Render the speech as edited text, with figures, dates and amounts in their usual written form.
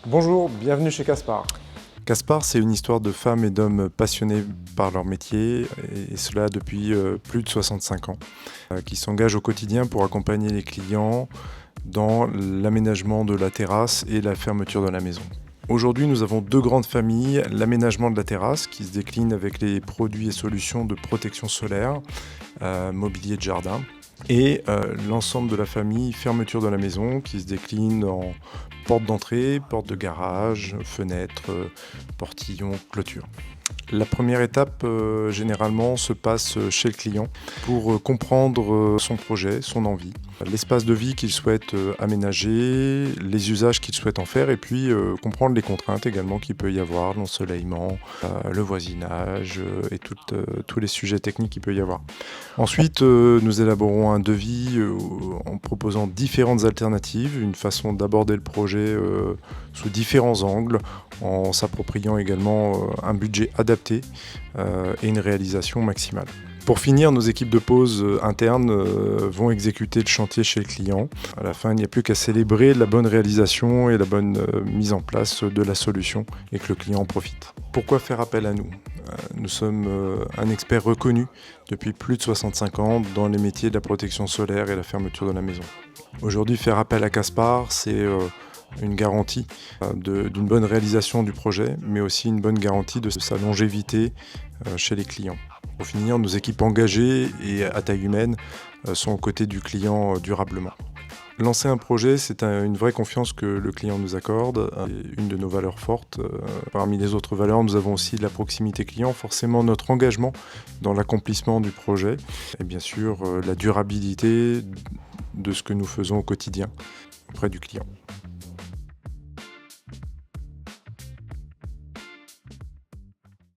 Bonjour, bienvenue chez Caspar. Caspar, c'est une histoire de femmes et d'hommes passionnés par leur métier, et cela depuis plus de 65 ans, qui s'engagent au quotidien pour accompagner les clients dans l'aménagement de la terrasse et la fermeture de la maison. Aujourd'hui, nous avons deux grandes familles, l'aménagement de la terrasse qui se décline avec les produits et solutions de protection solaire, mobilier de jardin, et l'ensemble de la famille fermeture de la maison qui se décline en porte d'entrée, porte de garage, fenêtre, portillon, clôture. La première étape, généralement, se passe chez le client pour comprendre son projet, son envie, l'espace de vie qu'il souhaite aménager, les usages qu'il souhaite en faire et puis comprendre les contraintes également qu'il peut y avoir, l'ensoleillement, le voisinage et tous les sujets techniques qu'il peut y avoir. Ensuite, nous élaborons un devis en proposant différentes alternatives, une façon d'aborder le projet sous différents angles, en s'appropriant également un budget adapté et une réalisation maximale. Pour finir, nos équipes de pose internes vont exécuter le chantier chez le client. À la fin, il n'y a plus qu'à célébrer la bonne réalisation et la bonne mise en place de la solution et que le client en profite. Pourquoi faire appel à nous ? Nous sommes un expert reconnu depuis plus de 65 ans dans les métiers de la protection solaire et la fermeture de la maison. Aujourd'hui, faire appel à Caspar, c'est une garantie d'une bonne réalisation du projet, mais aussi une bonne garantie de sa longévité chez les clients. Pour finir, nos équipes engagées et à taille humaine sont aux côtés du client durablement. Lancer un projet, c'est une vraie confiance que le client nous accorde, une de nos valeurs fortes. Parmi les autres valeurs, nous avons aussi la proximité client, forcément notre engagement dans l'accomplissement du projet et bien sûr la durabilité de ce que nous faisons au quotidien auprès du client.